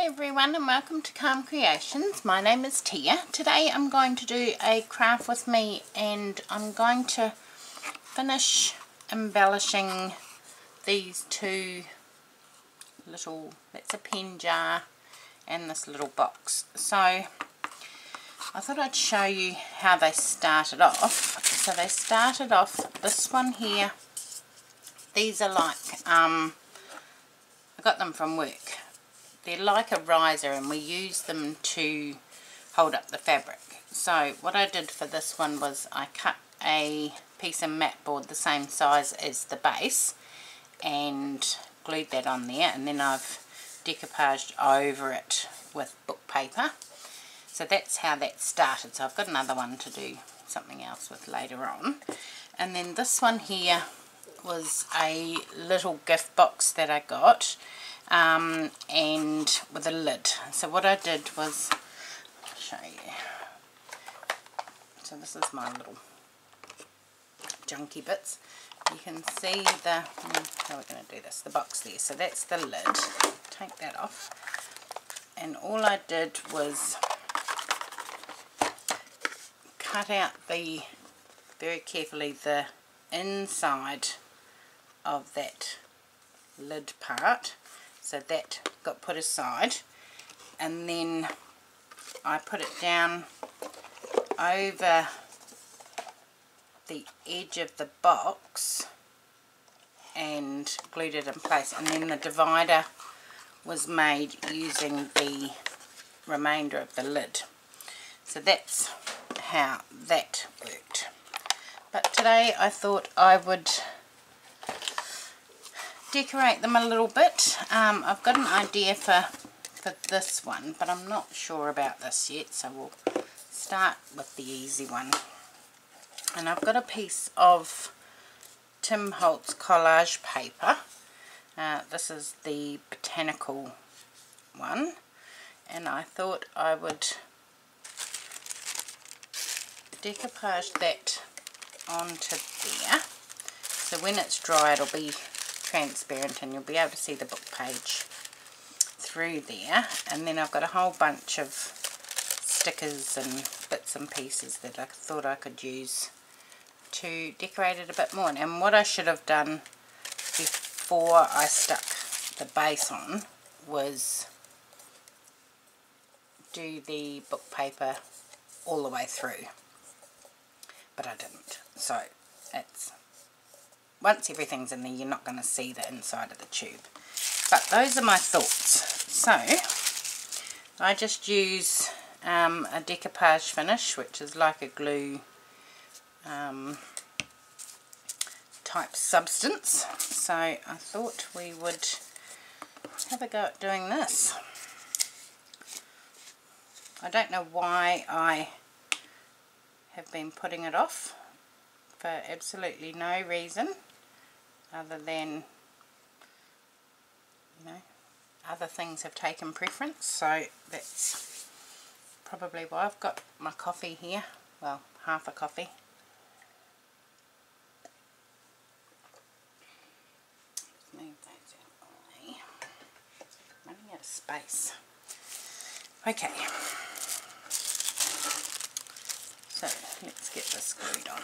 Hi everyone and welcome to Calm Creations. My name is Tia. Today I'm going to do a craft with me and I'm going to finish embellishing these two little, that's a pen jar and this little box. So I thought I'd show you how they started off. So they started off, this one here, these are like, I got them from work. They're like a riser and we use them to hold up the fabric. So what I did for this one was I cut a piece of mat board the same size as the base and glued that on there, and then I've decoupaged over it with book paper. So that's how that started. So I've got another one to do something else with later on. And then this one here was a little gift box that I got. And with a lid. So what I did was, I'll show you. So this is my little junky bits. You can see the, how we're going to do this, the box there. So that's the lid. Take that off. And all I did was cut out very carefully the inside of that lid part. So that got put aside, and then I put it down over the edge of the box and glued it in place, and then the divider was made using the remainder of the lid. So that's how that worked. But today I thought I would decorate them a little bit. I've got an idea for this one, but I'm not sure about this yet, so we'll start with the easy one. And I've got a piece of Tim Holtz collage paper. This is the botanical one, and I thought I would decoupage that onto there. So when it's dry it'll be transparent and you'll be able to see the book page through there. And then I've got a whole bunch of stickers and bits and pieces that I thought I could use to decorate it a bit more. And what I should have done before I stuck the base on was do the book paper all the way through, but I didn't. So it's, once everything's in there, you're not going to see the inside of the tube. But those are my thoughts. So I just use a decoupage finish, which is like a glue type substance. So I thought we would have a go at doing this. I don't know why I have been putting it off for absolutely no reason, other than, you know, other things have taken preference. So that's probably why. I've got my coffee here, well, half a coffee. Move those out of the way. Running out of space. Okay, so let's get this glued on.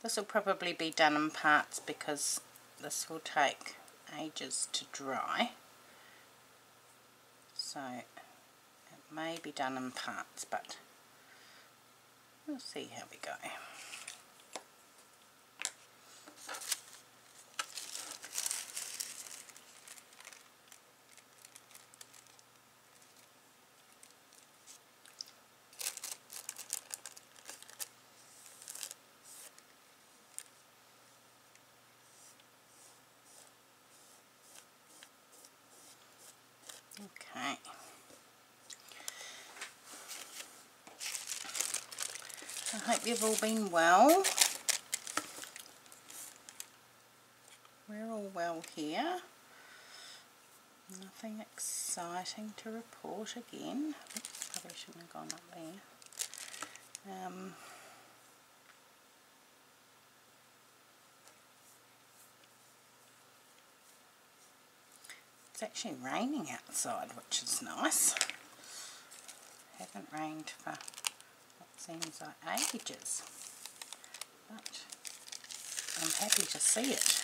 This will probably be done in parts because this will take ages to dry. So it may be done in parts, but we'll see how we go. Okay. I hope you've all been well. We're all well here. Nothing exciting to report again. Oops, probably shouldn't have gone up there. It's actually raining outside, which is nice. Hasn't rained for what seems like ages, but I'm happy to see it.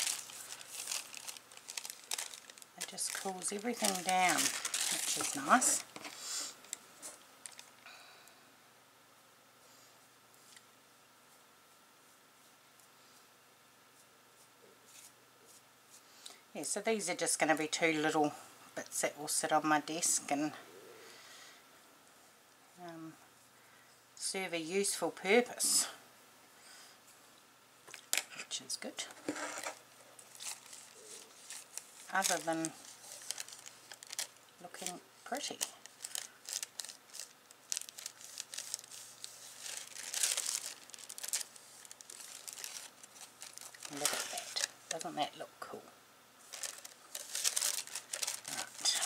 It just cools everything down, which is nice. Yeah, so these are just going to be 2 little bits that will sit on my desk and serve a useful purpose, which is good, other than looking pretty. Look at that. Doesn't that look cool? Right.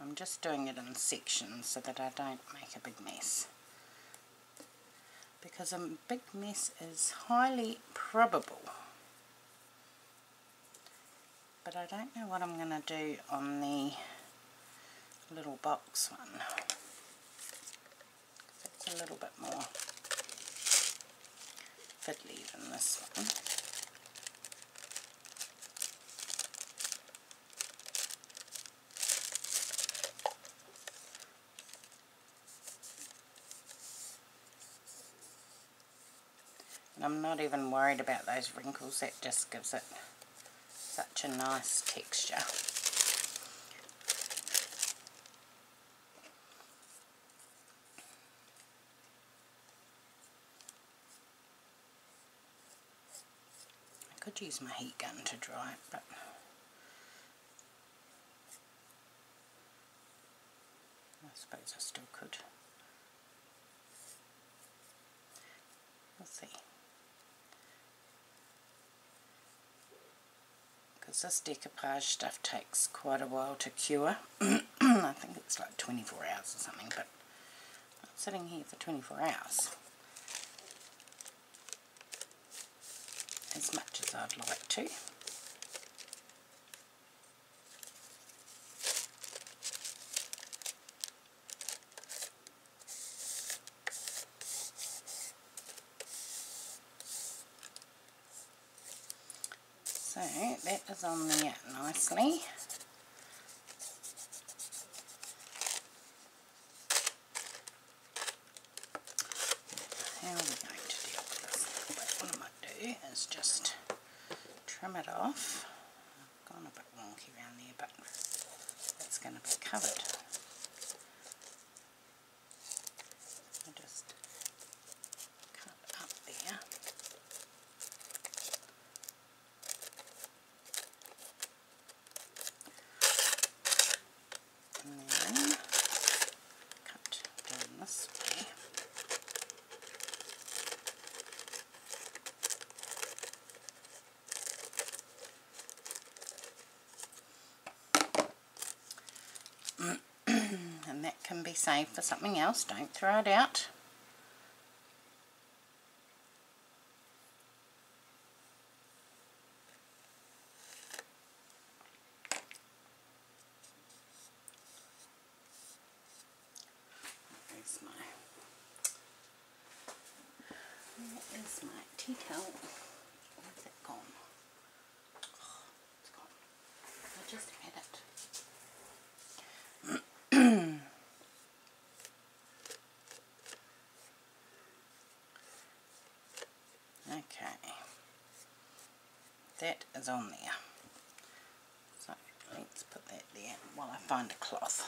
I'm just doing it in sections so that I don't make a big mess, because a big mess is highly probable. But I don't know what I'm going to do on the little box one. It's a little bit more fiddly than this one. And I'm not even worried about those wrinkles, that just gives it such a nice texture. I could use my heat gun to dry it, but I suppose I still could. We'll see. Because this decoupage stuff takes quite a while to cure. I think it's like 24 hours or something, but I'm not sitting here for 24 hours as much as I'd like to. So that is on there nicely. How are we going to deal with this? But what I might do is just trim it off. I've gone a bit wonky around there, but it's going to be covered. I just cut up there. And then cut down this way. And that can be saved for something else, don't throw it out. There's my tea towel. Where's it gone? Oh, it's gone. I just had it. Okay, that is on there. So let's put that there while I find a cloth.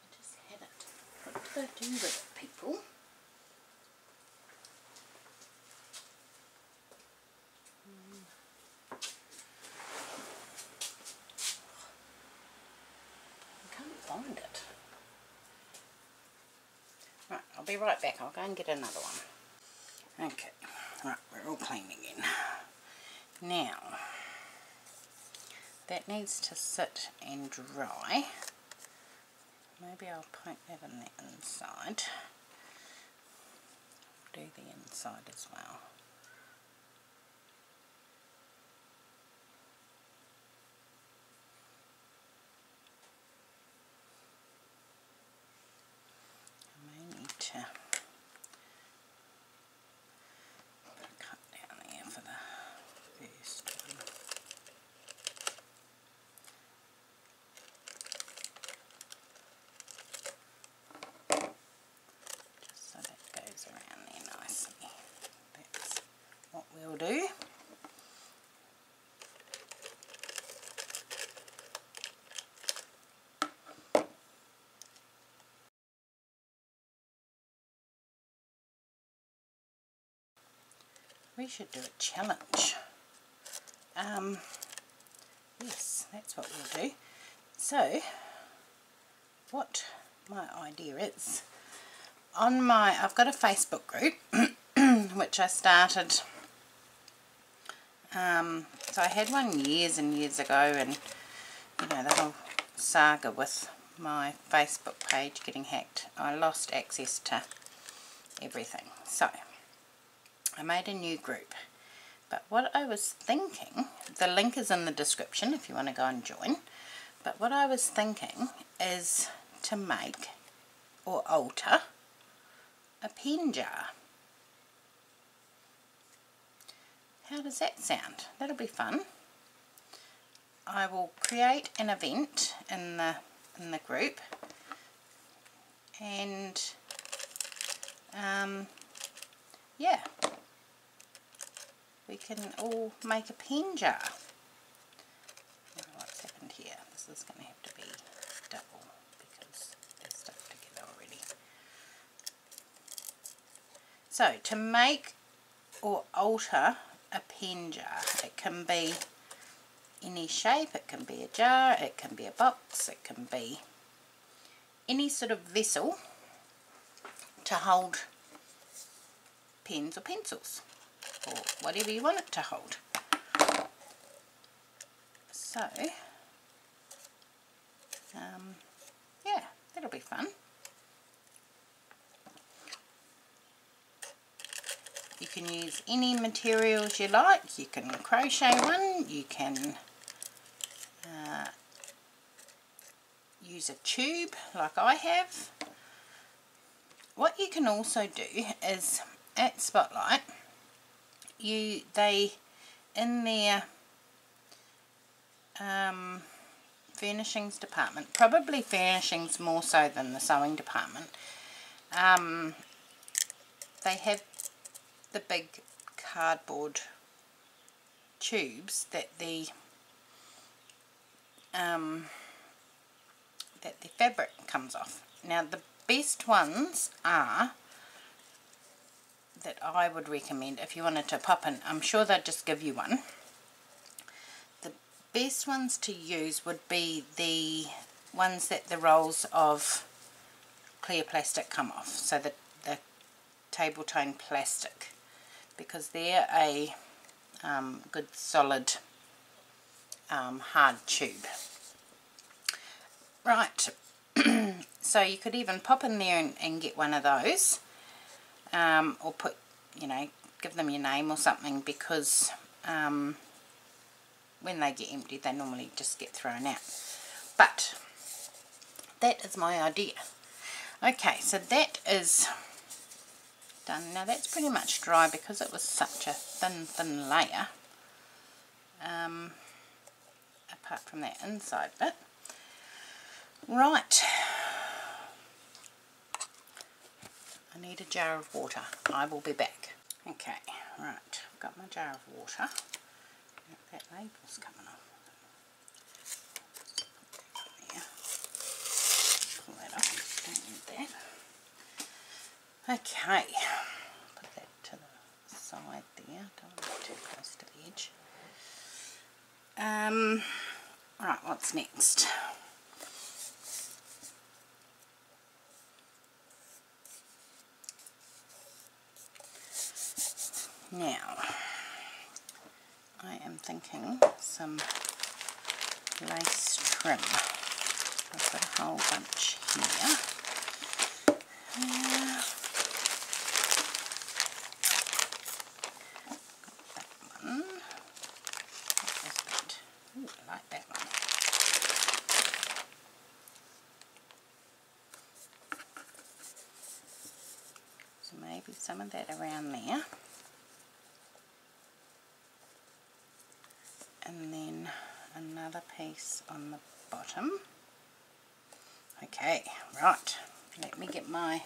I just had it. What did I do with it, people? I can't find it. Right, I'll be right back. I'll go and get another one. Okay, right, we're all clean again. Now, that needs to sit and dry. Maybe I'll paint that in the inside. Do the inside as well. we should do a challenge. Yes, that's what we'll do. So, what my idea is, I've got a Facebook group which I started, so I had one years and years ago, and you know, the whole saga with my Facebook page getting hacked, I lost access to everything. So I made a new group, but what I was thinking, the link is in the description if you want to go and join, but what I was thinking is to make or alter a pen jar. How does that sound? That'll be fun. I will create an event in the group, and yeah, we can all make a pen jar. What's happened here? This is going to have to be double because they're stuck together already. So to make or alter a pen jar, it can be any shape, it can be a jar, it can be a box, it can be any sort of vessel to hold pens or pencils or whatever you want it to hold. So yeah, that'll be fun. You can use any materials you like. You can crochet one, you can use a tube like I have. What you can also do is at Spotlight, in their furnishings department, probably furnishings more so than the sewing department, they have the big cardboard tubes that the fabric comes off. Now the best ones are, that I would recommend if you wanted to pop in, I'm sure they'd just give you one. The best ones to use would be the ones that the rolls of clear plastic come off, so the table tone plastic, because they're a good solid hard tube. Right, so you could even pop in there and get one of those, or put, you know, give them your name or something, because when they get empty they normally just get thrown out. But that is my idea. Okay, so that is done. Now that's pretty much dry because it was such a thin layer, apart from that inside bit. Right, I need a jar of water. I will be back. Okay, right, I've got my jar of water. That label's coming off. There. Pull that off, don't need that. Okay, put that to the side there, don't want it too close to the edge. Right, what's next? Now, I am thinking some lace trim. I've got a whole bunch here. Got that one. Ooh, I like that one. So maybe some of that around there. And then another piece on the bottom. Okay, right, let me get my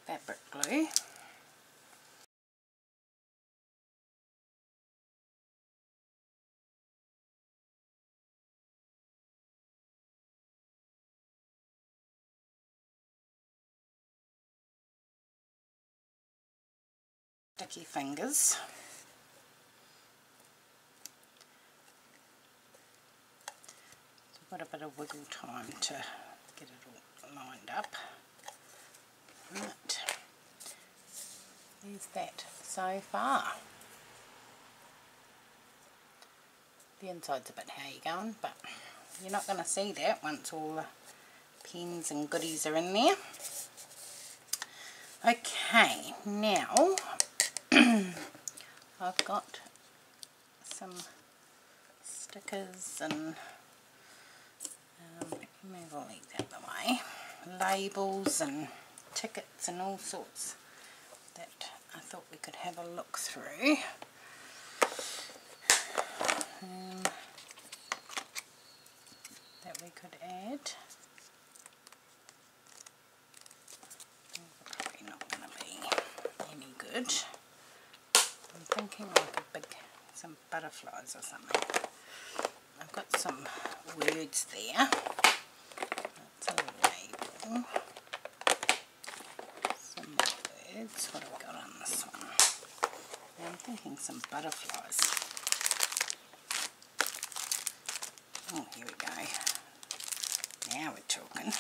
fabric glue. Sticky fingers. got a bit of wiggle time to get it all lined up. Right, there's that so far. The inside's a bit hairy going, but you're not going to see that once all the pens and goodies are in there. Okay, now I've got some stickers and move all these out of the way, labels and tickets and all sorts that I thought we could have a look through. That we could add. These are probably not going to be any good. I'm thinking like some butterflies or something. I've got some words there. That's a label. Some more words. What have we got on this one? Now I'm thinking some butterflies. Oh, here we go. Now we're talking.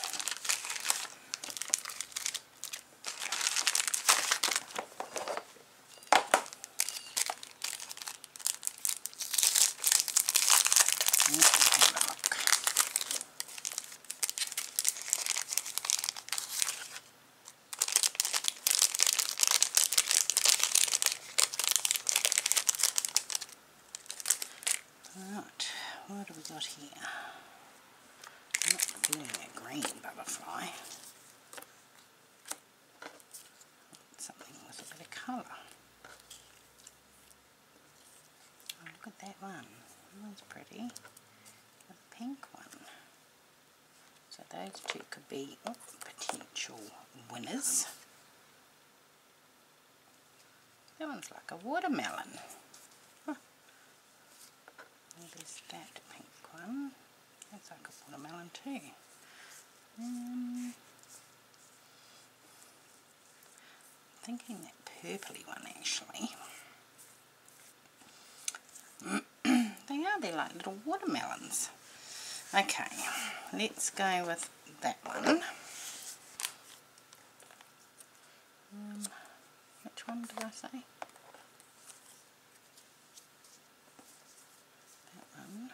Let's have a look. Right, what have we got here? I'm not feeling a green butterfly. Something with a bit of colour. Oh, look at that one. That one's pretty. The pink one. So those two could be potential winners. That one's like a watermelon. Huh. There's that pink one. That's like a watermelon too. Thinking that purpley one actually. They're like little watermelons. Okay, let's go with that one. Which one did I say? That one.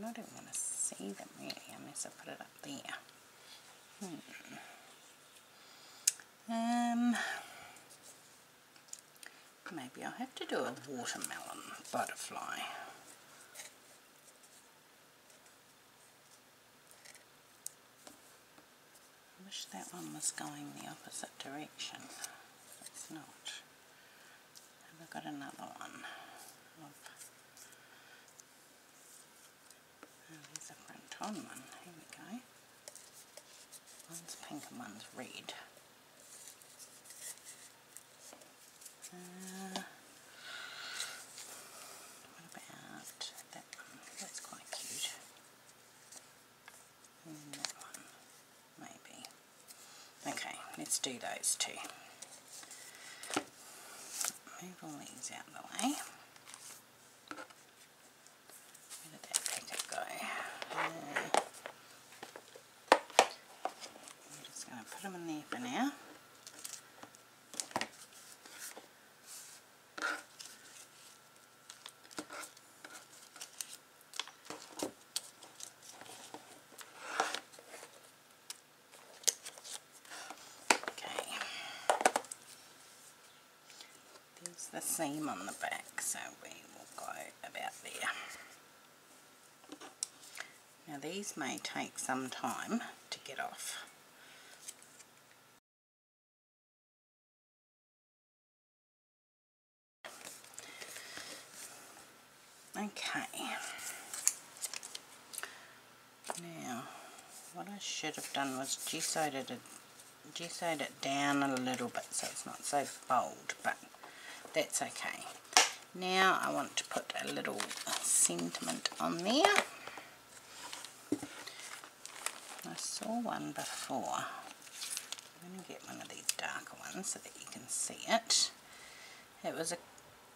I don't want to see them really unless I put it up there. Maybe I'll have to do a watermelon butterfly. I wish that one was going the opposite direction. It's not. Have I got another one? There's a front on one. Here we go. One's pink and one's red. What about that one? That's quite cute. And that one, maybe. Okay, let's do those two. Move all these out of the way. Where did that packet go? I'm just going to put them in there for now. The seam on the back, so we will go about there. Now these may take some time to get off. Okay, now what I should have done was gessoed it down a little bit so it's not so bold, but that's okay. Now I want to put a little sentiment on there. I saw one before. I'm going to get one of these darker ones so that you can see it. It was a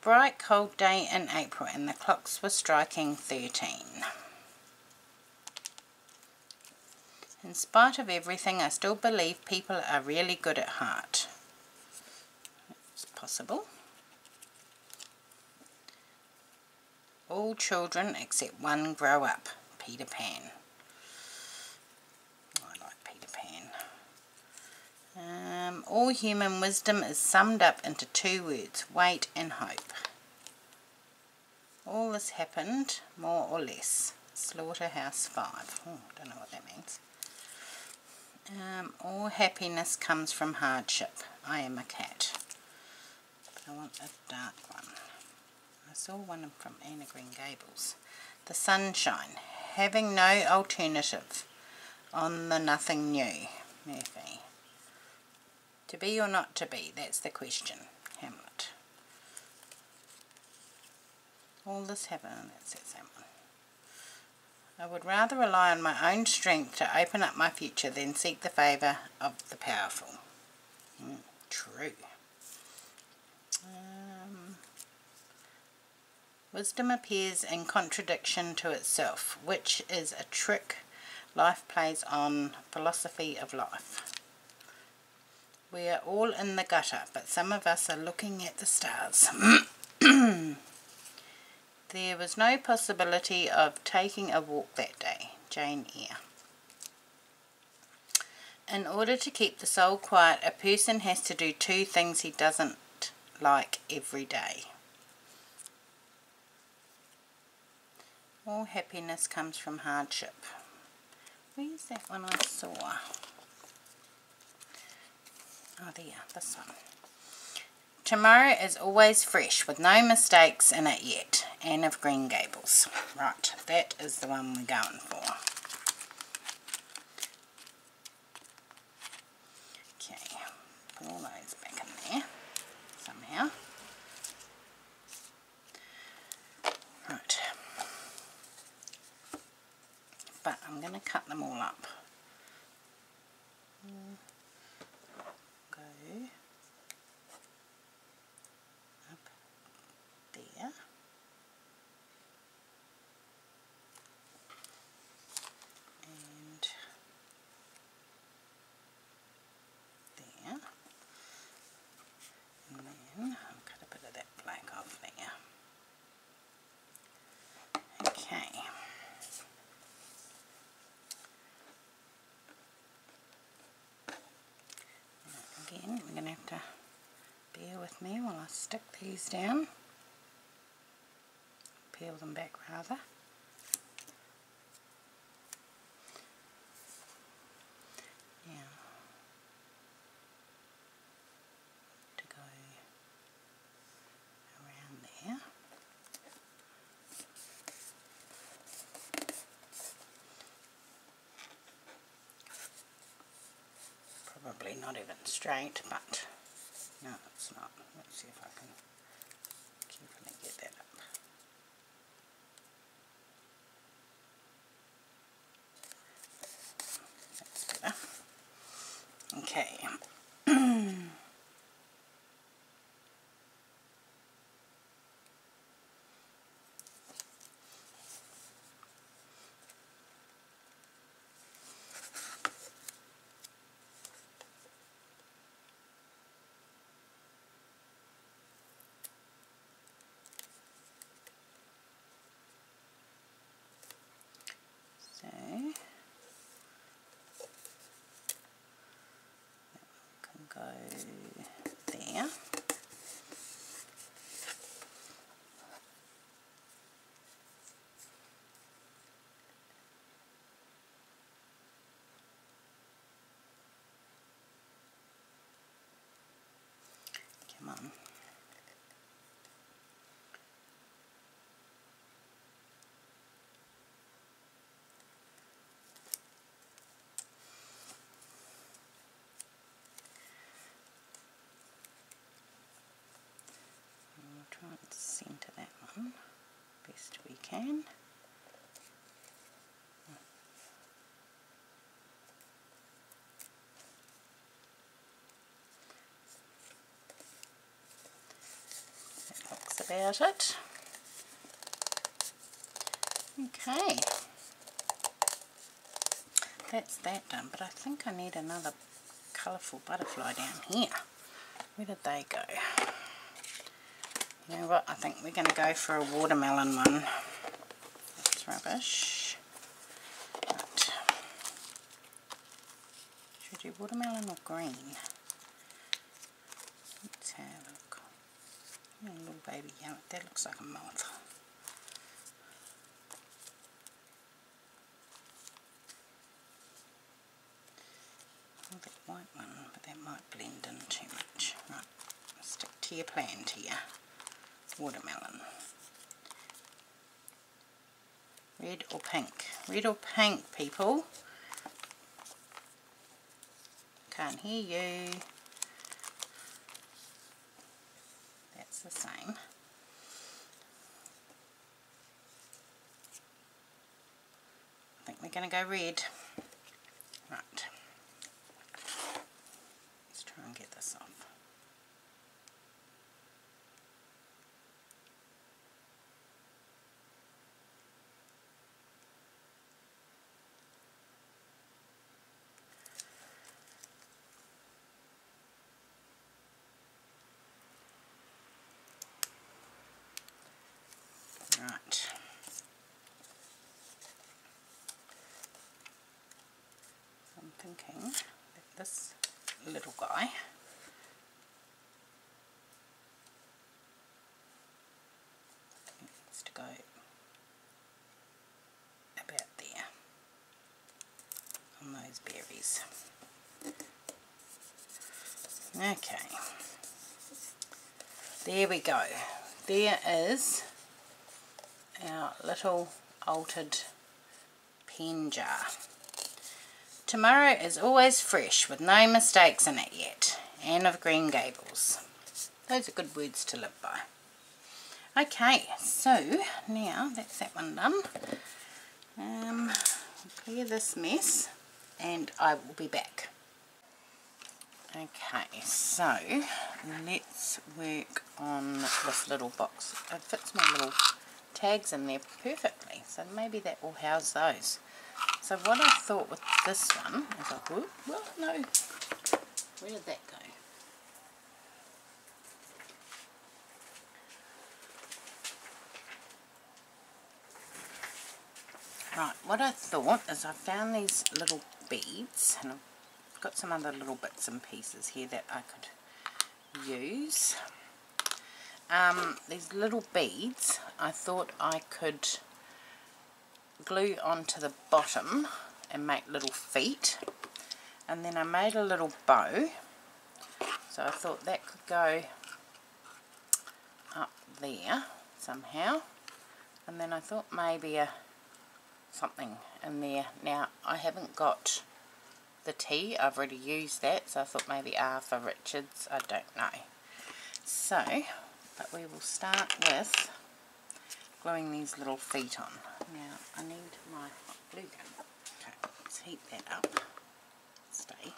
bright cold day in April and the clocks were striking 13. In spite of everything, I still believe people are really good at heart. It's possible. All children except one grow up. Peter Pan. I like Peter Pan. All human wisdom is summed up into 2 words, wait and hope. All this happened, more or less. Slaughterhouse 5. Oh, don't know what that means. All happiness comes from hardship. I am a cat. But I want a dark one. I saw one from Anna Green Gables. The sunshine. Having no alternative. On the nothing new. Murphy. To be or not to be, that's the question. Hamlet. All this happened, that's that same one. I would rather rely on my own strength to open up my future than seek the favour of the powerful. True. Wisdom appears in contradiction to itself, which is a trick life plays on philosophy of life. We are all in the gutter, but some of us are looking at the stars. There was no possibility of taking a walk that day. Jane Eyre. In order to keep the soul quiet, a person has to do 2 things he doesn't like every day. All happiness comes from hardship. Where's that one I saw? Oh, there, this one. Tomorrow is always fresh, with no mistakes in it yet. Anne of Green Gables. Right, that is the one we're going for. Okay, put all those back in there somehow. Right. But I'm going to cut them all up. Go up there. And there. And then I'll cut a bit of that black off there. Okay. Again, we're going to have to bear with me while I stick these down. Peel them back rather. Now, to go around there. Probably not even straight, but no, it's not. Let's see if I can carefully get that up. That's better. Okay. Go there. Come on. Try and centre that one best we can. That looks it. about it. Okay, that's that done, but I think I need another colourful butterfly down here. Where did they go? You know what, I think we're going to go for a watermelon one. That's rubbish. Right. Should we do watermelon or green? Let's have a look. Oh, little baby yellow, that looks like a moth. Oh, that white one, but that might blend in too much. Right, stick to your plan here. Watermelon. Red or pink? Red or pink, people? Can't hear you. That's the same. I think we're going to go red. Right. Let's try and get this off. Right. I'm thinking that this little guy needs to go about there on those berries. Okay. There we go. There is our little altered pen jar. Tomorrow is always fresh with no mistakes in it yet. Anne of Green Gables. Those are good words to live by. Okay, so now that's that one done. Clear this mess and I will be back. Okay, so let's work on this little box. It fits my little tags in there perfectly, so maybe that will house those. So what I thought with this one is well, no, where did that go? Right, what I thought is I found these little beads, and I've got some other little bits and pieces here that I could use. These little beads I thought I could glue onto the bottom and make little feet, and then I made a little bow, so I thought that could go up there somehow, and then I thought maybe something in there. Now I haven't got the T, I've already used that, so I thought maybe R for Richards, I don't know. So, but we will start with gluing these little feet on. Now I need my hot glue gun. Okay, let's heat that up. Stay.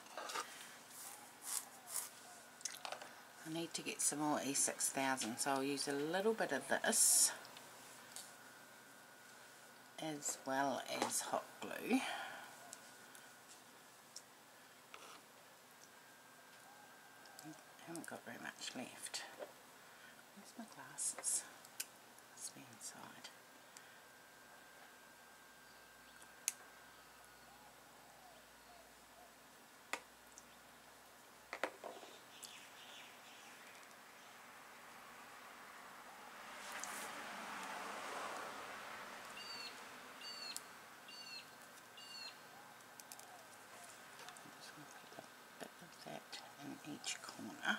I need to get some more E6000, so I'll use a little bit of this as well as hot glue. I haven't got very much left. Where's my glasses? Must be inside. In each corner.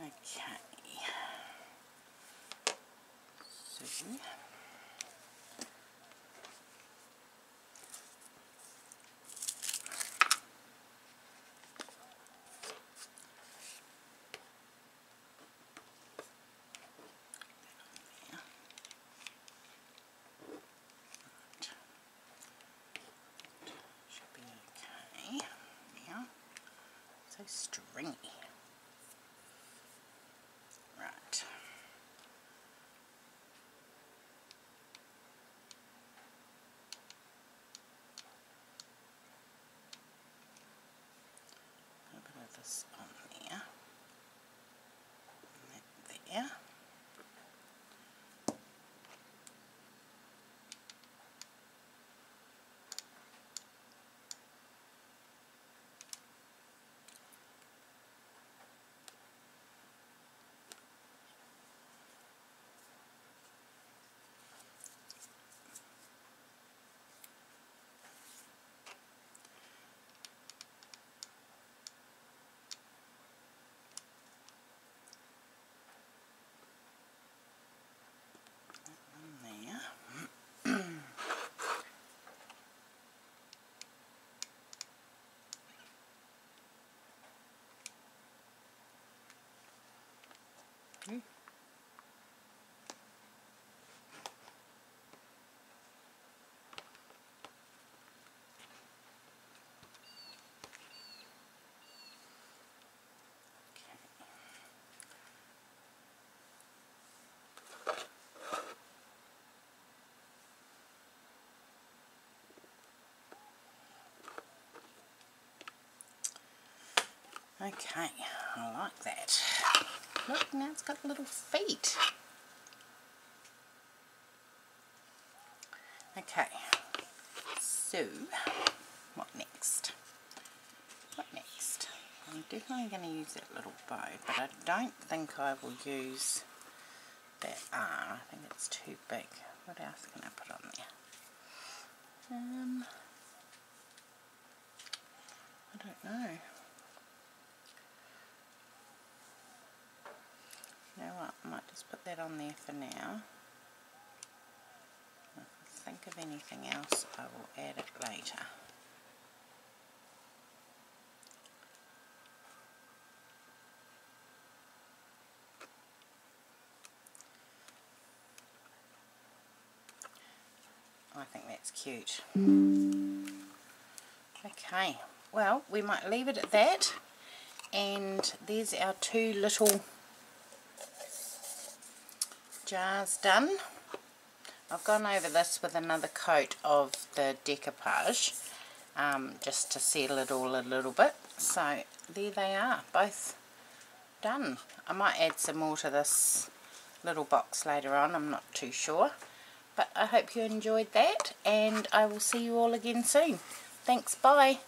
Okay, Should be okay. Now, so stringy. Right. A bit of this on there. And that there. Okay, I like that. Look, now it's got little feet. Okay, so what next? What next? I'm definitely going to use that little bow, but I don't think I will use that arm. I think it's too big. What else can I put on there? I don't know. You know what, I might just put that on there for now. If I think of anything else, I will add it later. I think that's cute. Okay, well, we might leave it at that. And there's our two little jars done. I've gone over this with another coat of the decoupage just to settle it all a little bit. So there they are, both done. I might add some more to this little box later on, I'm not too sure. But I hope you enjoyed that, and I will see you all again soon. Thanks, bye.